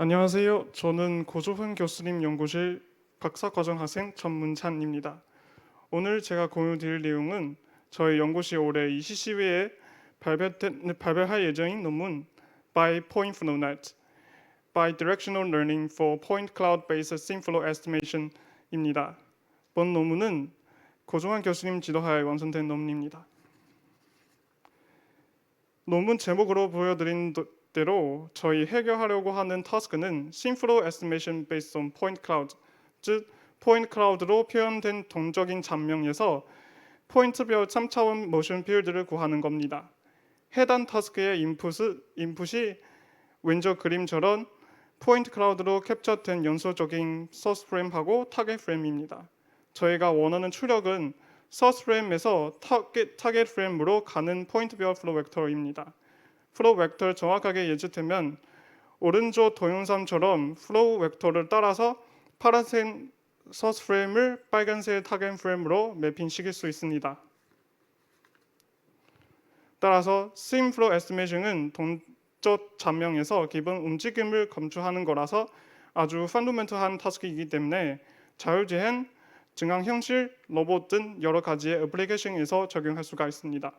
안녕하세요. 저는 고조훈 교수님 연구실 박사과정 학생 전문찬입니다. 오늘 제가 공유드릴 내용은 저희 연구실 올해 ECC회에 발표할 예정인 논문 By Point Flow Net, Bidirectional Learning for Point Cloud-Based Synflow Estimation입니다. 본 논문은 고종환 교수님 지도하에 완성된 논문입니다. 논문 제목으로 보여드린 대로 저희 해결하려고 하는 타스크는 Synflow Estimation Based on Point Cloud, 즉 포인트 클라우드로 표현된 동적인 잔명에서 포인트별 3차원 모션 필드를 구하는 겁니다. 해당 타스크의 인풋이 왼쪽 그림처럼 포인트 클라우드로 캡처된 연소적인 소스 프레임하고 타겟 프레임입니다. 저희가 원하는 출력은 소스 프레임에서 타겟 프레임으로 가는 포인트별 플로우 벡터입니다. 플로우 벡터를 정확하게 예측되면 오른쪽 동영상처럼 플로우 벡터를 따라서 파란색 소스 프레임을 빨간색 타겟 프레임으로 매핑시킬 수 있습니다. 따라서 Synflow Estimation은 동적 잔명에서 기본 움직임을 검출하는 거라서 아주 펀더멘털한 타스크이기 때문에 자율주행, 증강현실, 로봇 등 여러 가지의 애플리케이션에서 적용할 수가 있습니다.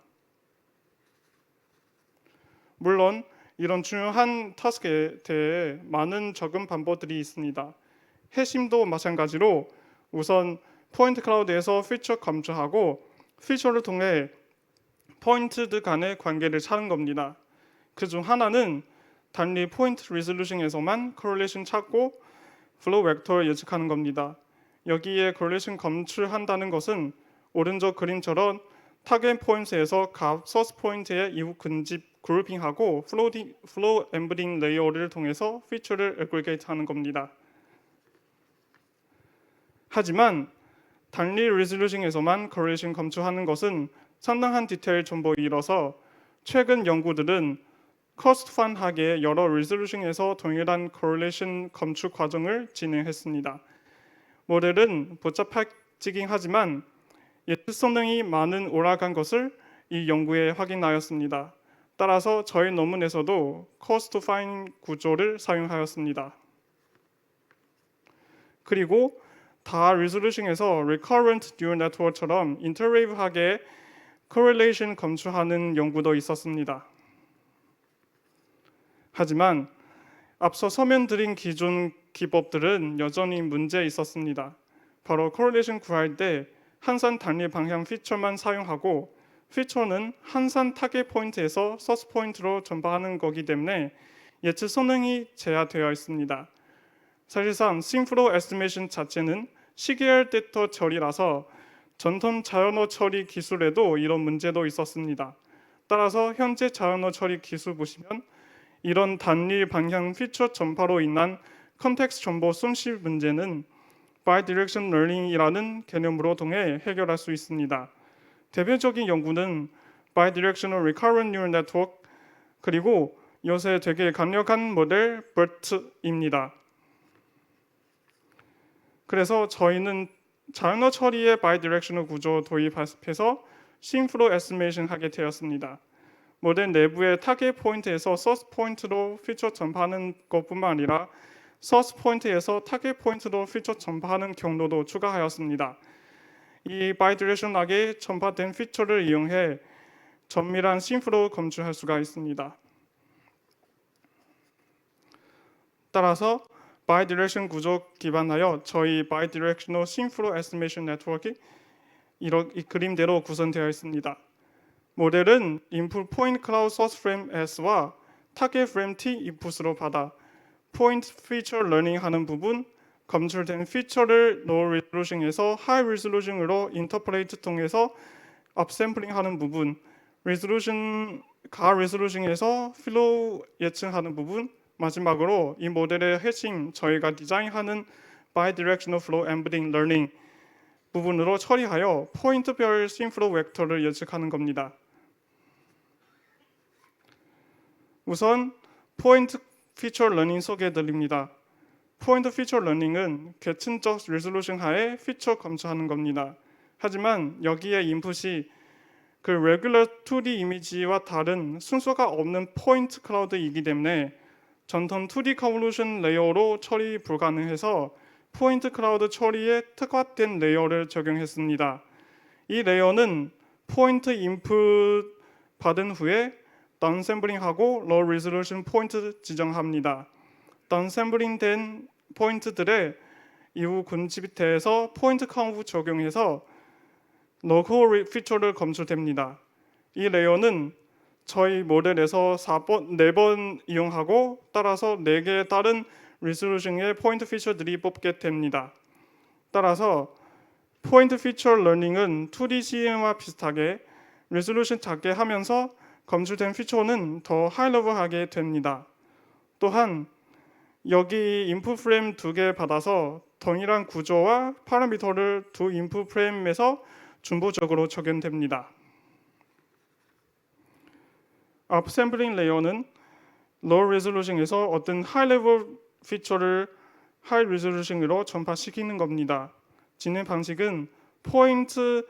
물론 이런 중요한 타스크에 대해 많은 적용 방법들이 있습니다. 핵심도 마찬가지로 우선 포인트 클라우드에서 피처 검출하고 피처를 통해 포인트들 간의 관계를 찾는 겁니다. 그중 하나는 단위 포인트 리졸루션에서만 코릴레이션 찾고 플로우 벡터를 예측하는 겁니다. 여기에 코릴레이션 검출한다는 것은 오른쪽 그림처럼 타겟 포인트에서 각 소스 포인트의 이후 근집 그룹핑하고 플로우 엠베딩 레이어를 통해서 피처를 애그리게이트하는 겁니다. 하지만 단위 리졸루션에서만 코릴레이션 검출하는 것은 상당한 디테일 정보이라서 최근 연구들은 커스텀하게 여러 리졸루션에서 동일한 코릴레이션 검출 과정을 진행했습니다. 모델은 복잡하긴 하지만 예측 성능이 많은 올라간 것을 이 연구에 확인하였습니다. 따라서 저희 논문에서도 커스텀 구조를 사용하였습니다. 그리고 다 리졸루션에서 recurrent neural network처럼 인터레이브하게 correlation 검출하는 연구도 있었습니다. 하지만 앞서 설명드린 기존 기법들은 여전히 문제 있었습니다. 바로 correlation 구할 때 항상 단위 방향 피처만 사용하고 피처는 항상 타겟 포인트에서 소스 포인트로 전파하는 거기 때문에 예측 성능이 제한되어 있습니다. 사실상 Synflow Estimation 자체는 시계열 데이터 처리라서 전통 자연어 처리 기술에도 이런 문제도 있었습니다. 따라서 현재 자연어 처리 기술 보시면 이런 단위 방향 피처 전파로 인한 컨텍스트 정보 손실 문제는 Bidirectional Learning이라는 개념으로 통해 해결할 수 있습니다. 대표적인 연구는 Bidirectional Recurrent Neural Network 그리고 요새 되게 강력한 모델 BERT입니다. 그래서 저희는 자연어 처리의 Bidirectional 구조 도입해서 Synflow Estimation 하게 되었습니다. 모델 내부의 타겟 포인트에서 소스 포인트로 피처 전파하는 것뿐만 아니라 소스 포인트에서 타겟 포인트로 피처 전파하는 경로도 추가하였습니다. 이 바이디렉셔널하게 전파된 피처를 이용해 정밀한 심플로 검출할 수가 있습니다. 따라서 바이디렉션 구조 기반하여 저희 바이디렉셔널 심플로 에스티메이션 네트워크가 이 그림대로 구성되어 있습니다. 모델은 인풋 포인트 클라우드 소스 프레임 S와 타겟 프레임 T 인풋으로 받아 포인트 피처 러닝 하는 부분, 검출된 피처를 로우 리졸루션에서 하이 리졸루션으로 인터폴레이트 통해서 업샘플링 하는 부분, 가 리졸루션에서 필로우 예측하는 부분, 마지막으로 이 모델의 핵심 저희가 디자인하는 Bidirectional Flow Embedding Learning 부분으로 처리하여 포인트별 심플로우 벡터를 예측하는 겁니다. 우선 포인트 피처 러닝 소개해드립니다. 포인트 피처 러닝은 계층적 리졸루션 하에 피처 검출하는 겁니다. 하지만 여기에 인풋이 그 레귤러 2D 이미지와 다른 순서가 없는 포인트 클라우드이기 때문에 전통 2D 컨볼루션 레이어로 처리 불가능해서 포인트 클라우드 처리에 특화된 레이어를 적용했습니다. 이 레이어는 포인트 인풋 받은 후에 다운샘블링하고 로우 리졸루션 포인트 지정합니다. 다운샘블링된 포인트들의 이후 군집대에서 포인트 카운트 적용해서 로컬 피처를 검출됩니다. 이 레이어는 저희 모델에서 4번 이용하고 따라서 4개의 다른 리졸루션의 포인트 피처들이 뽑게 됩니다. 따라서 포인트 피처 러닝은 2D CM과 비슷하게 리졸루션 작게 하면서 검출된 피처는 더 하이레벨하게 됩니다. 또한 여기 인풋 프레임 2개 받아서 동일한 구조와 파라미터를 두 인풋 프레임에서 중보적으로 적용됩니다. 업샘플링 레이어는 로우 레졸루션에서 어떤 하이 레벨 피처를 하이 레졸루션으로 전파시키는 겁니다. 진행 방식은 포인트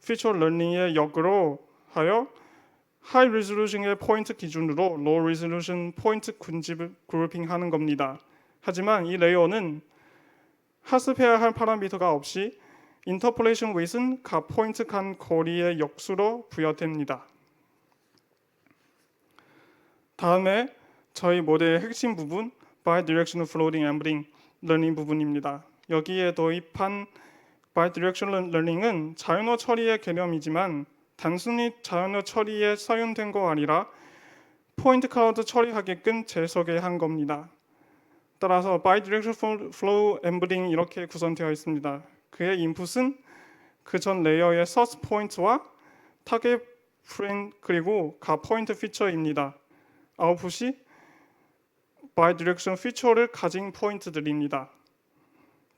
피처 러닝의 역으로 하여 하이 레졸루션의 포인트 기준으로 로우 레졸루션 포인트 군집을 그룹핑하는 겁니다. 하지만 이 레이어는 학습해야 할 파라미터가 없이 인터폴레이션 웨이트는 각 포인트 간 거리의 역수로 부여됩니다. 다음에 저희 모델의 핵심 부분 Bidirectional Floating Embedding Learning 부분입니다. 여기에 도입한 Bidirectional Learning은 자연어 처리의 개념이지만 단순히 자연어 처리에 사용된 거 아니라 포인트 클라우드 처리하게끔 재설계한 겁니다. 따라서 Bidirectional Flow Embedding 이렇게 구성되어 있습니다. 그의 인풋은 그 전 레이어의 source 포인트와 타겟 프레임 그리고 각 포인트 피처입니다. 아웃풋이 Bidirectional 피처를 가진 포인트들입니다.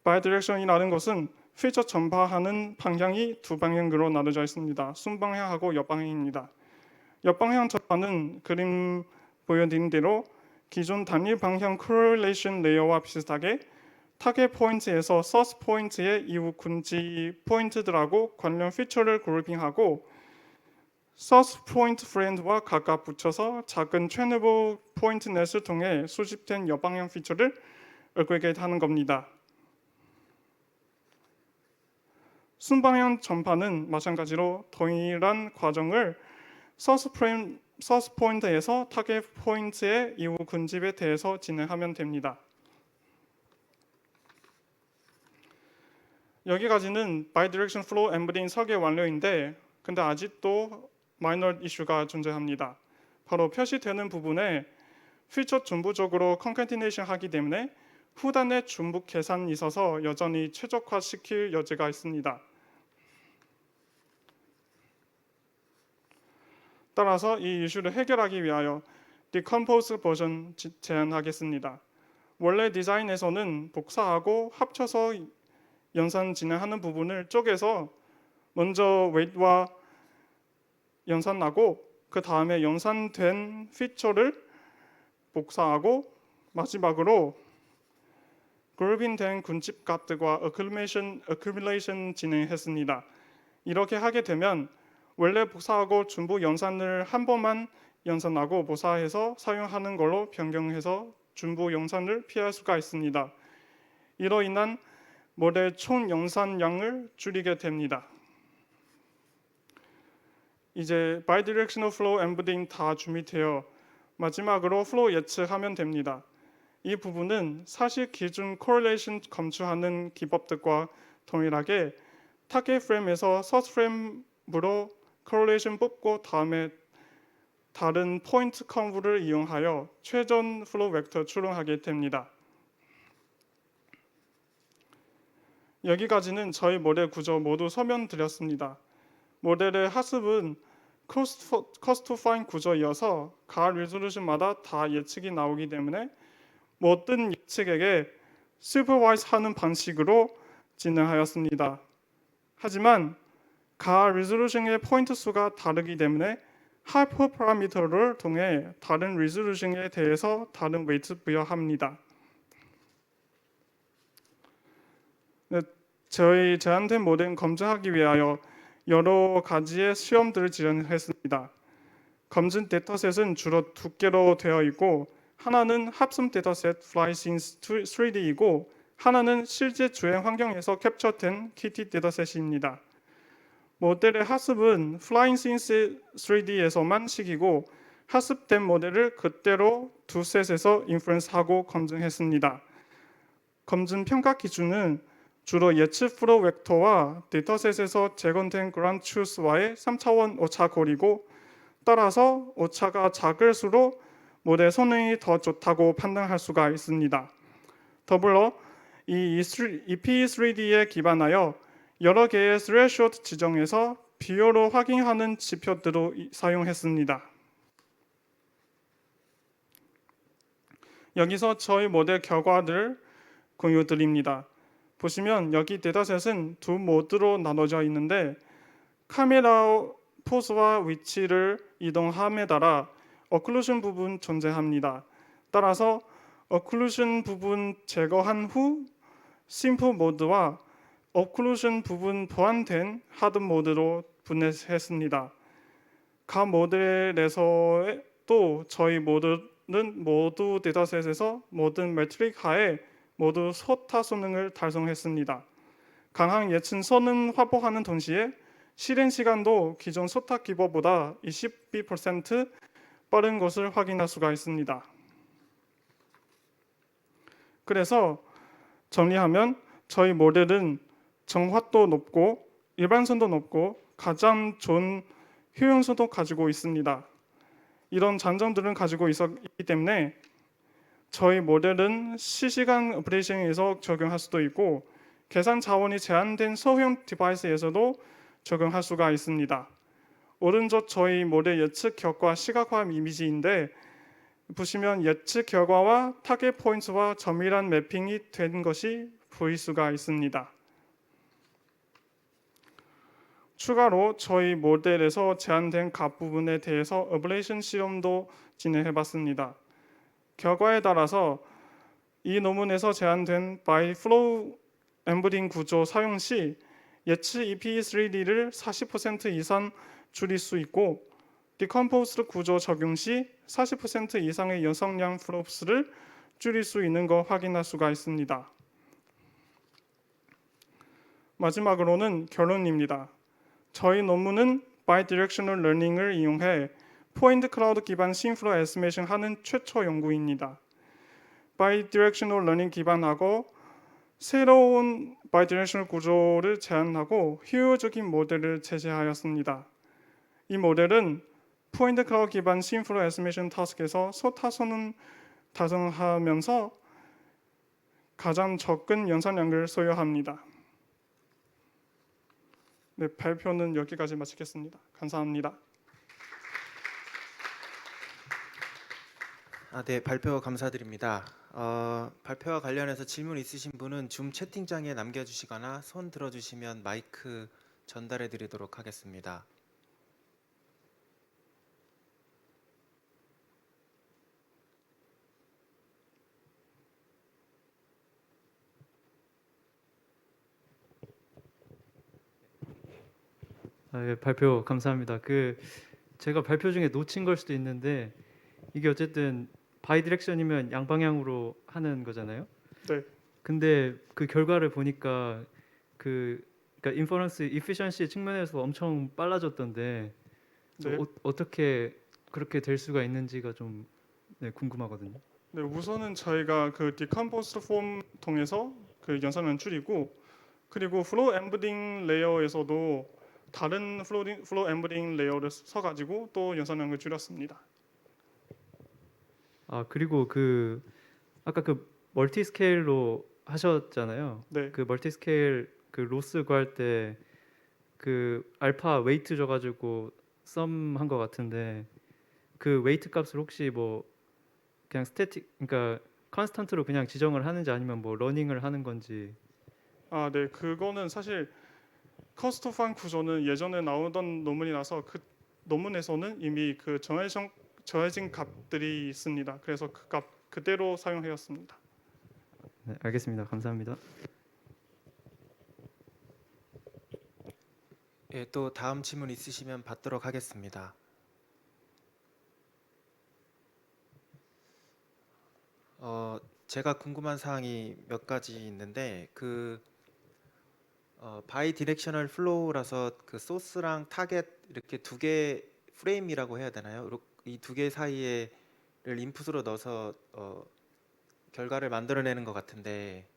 Bidirection이라는 것은 피처 전파하는 방향이 두 방향으로 나눠져 있습니다. 순방향하고 역방향입니다. 역방향 전파는 그림 보여드린 대로 기존 단일 방향 correlation 레이어와 비슷하게 타겟 포인트에서 source 포인트의 이후 군지 포인트들하고 관련 피처를 그룹핑하고 source 포인트 프렌드와 각각 붙여서 작은 trainable 포인트 넷을 통해 수집된 역방향 피처를 aggregate 하는 겁니다. 순방향 전파는 마찬가지로 동일한 과정을 source 포인트에서 타겟 포인트의 이후 군집에 대해서 진행하면 됩니다. 여기까지는 Bidirectional Flow Embedding 설계 완료인데 근데 아직도 마이너 이슈가 존재합니다. 바로 표시되는 부분에 피처 중부적으로 컨캐티네이션 하기 때문에 후단의 중복 계산이 있어서 여전히 최적화시킬 여지가 있습니다. 따라서 이 이슈를 해결하기 위하여 Decompose 버전 제안하겠습니다. 원래 디자인에서는 복사하고 합쳐서 연산 진행하는 부분을 쪼개서 먼저 weight와 연산하고 그 다음에 연산된 피처를 복사하고 마지막으로 그룹핑된 군집 값들과 accumulation 진행했습니다. 이렇게 하게 되면 원래 복사하고 중복 연산을 한 번만 연산하고 복사해서 사용하는 걸로 변경해서 중복 연산을 피할 수가 있습니다. 이로 인한 모델 총 연산량을 줄이게 됩니다. 이제 Bidirectional Flow Embedding 다 준비되어 마지막으로 플로우 예측하면 됩니다. 이 부분은 사실 기준 correlation 검출하는 기법들과 동일하게 타겟 프레임에서 source 프레임으로 correlation 뽑고 다음에 다른 포인트 컨브를 이용하여 최전 플로우 벡터 추론하게 됩니다. 여기까지는 저희 모델 구조 모두 설명드렸습니다. 모델의 학습은 cost to find 구조이어서 각 리졸루션마다 다 예측이 나오기 때문에 모든 예측에게 supervise 하는 방식으로 진행하였습니다. 하지만 각 리졸루션의 포인트 수가 다르기 때문에 하이퍼 파라미터를 통해 다른 리졸루션에 대해서 다른 웨이트 부여합니다. 저희 제한된 모델 검증하기 위하여 여러 가지의 시험들을 진행했습니다. 검증 데이터셋은 주로 두께로 되어 있고 하나는 합성 데이터셋 FlySense 3D이고 하나는 실제 주행 환경에서 캡처된 KT 데이터셋입니다. 모델의 학습은 FlySense 3D에서만 시키고 학습된 모델을 그대로 두 셋에서 인퍼런스하고 검증했습니다. 검증 평가 기준은 주로 예측 플로우 벡터와 데이터셋에서 재건된 그라운드 추스와의 3차원 오차 거리고 따라서 오차가 작을수록 모델 성능이 더 좋다고 판단할 수가 있습니다. 더불어 이 EP3D에 기반하여 여러 개의 스레시홀드 지정해서 비율로 확인하는 지표들도 사용했습니다. 여기서 저희 모델 결과를 공유드립니다. 보시면 여기 데이터셋은 두 모드로 나눠져 있는데 카메라 포즈와 위치를 이동함에 따라 어클루전 부분 존재합니다. 따라서 어클루전 부분 제거한 후 심플 모드와 어클루전 부분 보완된 하드 모드로 분해했습니다. 각 모델에서 또 저희 모드는 모두 데이터셋에서 모든 매트릭 하에 모두 소타 성능을 달성했습니다. 강한 예측 성능 확보하는 동시에 실행 시간도 기존 소타 기법보다 22% 빠른 것을 확인할 수가 있습니다. 그래서 정리하면 저희 모델은 정확도 높고 일반성도 높고 가장 좋은 효용성도 가지고 있습니다. 이런 장점들은 가지고 있기 때문에 저희 모델은 실시간 오퍼레이션에서 적용할 수도 있고 계산 자원이 제한된 소형 디바이스에서도 적용할 수가 있습니다. 오른쪽 저희 모델 예측 결과 시각화 이미지인데 보시면 예측 결과와 타겟 포인트와 정밀한 매핑이 된 것이 보일 수가 있습니다. 추가로 저희 모델에서 제한된 각 부분에 대해서 어블레이션 실험도 진행해봤습니다. 결과에 따라서 이 논문에서 제한된 바이 플로우 엠베딩 구조 사용 시 예측 EP3D를 40% 이상 줄일 수 있고 디컴포스트 구조 적용 시 40% 이상의 연속량 플롭스를 줄일 수 있는 거 확인할 수가 있습니다. 마지막으로는 결론입니다. 저희 논문은 바이디렉셔널 러닝을 이용해 포인트 클라우드 기반 싱플로 에스티메이션 하는 최초 연구입니다. 바이디렉셔널 러닝 기반하고 새로운 바이디렉셔널 구조를 제안하고 효율적인 모델을 제시하였습니다. 이 모델은 포인트 클라우드 기반 싱플로 에스티메이션 타스크에서 소타 성능 달성하면서 가장 적은 연산량을 소요합니다. 네, 발표는 여기까지 마치겠습니다. 감사합니다. 네, 발표 감사드립니다. 발표와 관련해서 질문 있으신 분은 줌 채팅창에 남겨주시거나 손 들어주시면 마이크 전달해 드리도록 하겠습니다. 예, 발표 감사합니다. 제가 발표 중에 놓친 걸 수도 있는데 이게 어쨌든 바이디렉션이면 양방향으로 하는 거잖아요. 네. 근데 그 결과를 보니까 그러니까 인퍼런스 이피션시 측면에서 엄청 빨라졌던데 네. 어떻게 그렇게 될 수가 있는지가 좀 궁금하거든요. 네, 우선은 저희가 그 디컴포스트 폼 통해서 그 연산을 줄이고 그리고 플로우 엠베딩 레이어에서도 다른 플로우 엠베딩 레이어를 써가지고 또 연산량을 줄였습니다. 그리고 아까 멀티 스케일로 하셨잖아요. 네. 그 멀티 스케일 로스 구할 때 알파 웨이트 줘가지고 썸 한 것 같은데 그 웨이트 값을 혹시 뭐 그냥 그러니까 컨스턴트로 그냥 지정을 하는지 아니면 뭐 러닝을 하는 건지. 네, 그거는 사실 커스터파인 구조는 예전에 나오던 논문이라서 그 논문에서는 이미 그 정해진 값들이 있습니다. 그래서 그 값 그대로 사용하였습니다. 네, 알겠습니다. 감사합니다. 예, 또 다음 질문 있으시면 받도록 하겠습니다. 제가 궁금한 사항이 몇 가지 있는데 바이 디렉셔널 플로우라서 그 소스랑 타겟 이렇게 두 개 프레임이라고 해야 되나요? 이 두 개 사이에를 인풋으로 넣어서 결과를 만들어내는 것 같은데,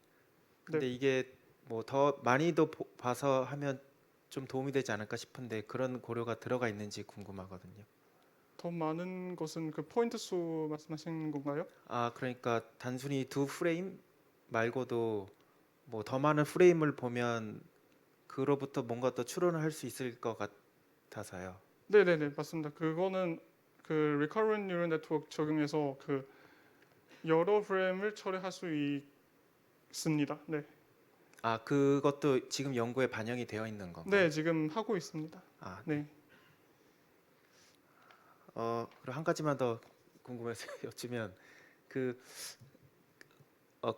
근데 네. 이게 뭐 더 많이도 봐서 하면 좀 도움이 되지 않을까 싶은데 그런 고려가 들어가 있는지 궁금하거든요. 더 많은 것은 그 포인트 수 말씀하시는 건가요? 아, 그러니까 단순히 두 프레임 말고도 뭐 더 많은 프레임을 보면 그로부터 뭔가 더 추론을 할 수 있을 것 같아서요. 네네네, 맞습니다. 그거는 그 Recurrent Neural Network 적용해서 그 여러 프레임을 처리할 수 있습니다. 네. 아, 그것도 지금 연구에 반영이 되어 있는 건가요? 네, 지금 하고 있습니다. 아, 네. 네. 그리고 한 가지만 더 궁금해서 여쭈면 그 어,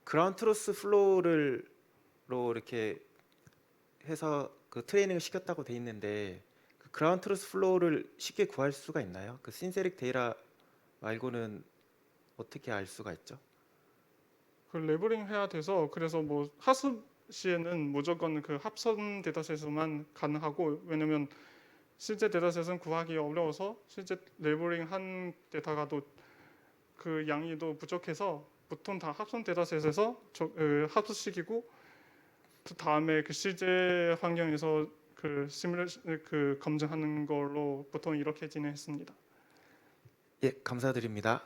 그라운드 트루스 플로우를 로 이렇게 해서 그 트레이닝을 시켰다고 돼 있는데 그 그라운드 트루스 플로우를 쉽게 구할 수가 있나요? 그 신세릭 데이터 말고는 어떻게 알 수가 있죠? 그 레벨링 해야 돼서 그래서 뭐 하스 시에는 무조건 그 합선 데이터셋에서만 가능하고 왜냐면 실제 데이터셋은 구하기 어려워서 실제 레벨링 한 데이터가 또 그 양이 또 부족해서 보통 다 합선 데이터셋에서 합수시키고 그 다음에 그 실제 환경에서 그 시뮬레이션 그 검증하는 걸로 보통 이렇게 진행했습니다. 예, 감사드립니다.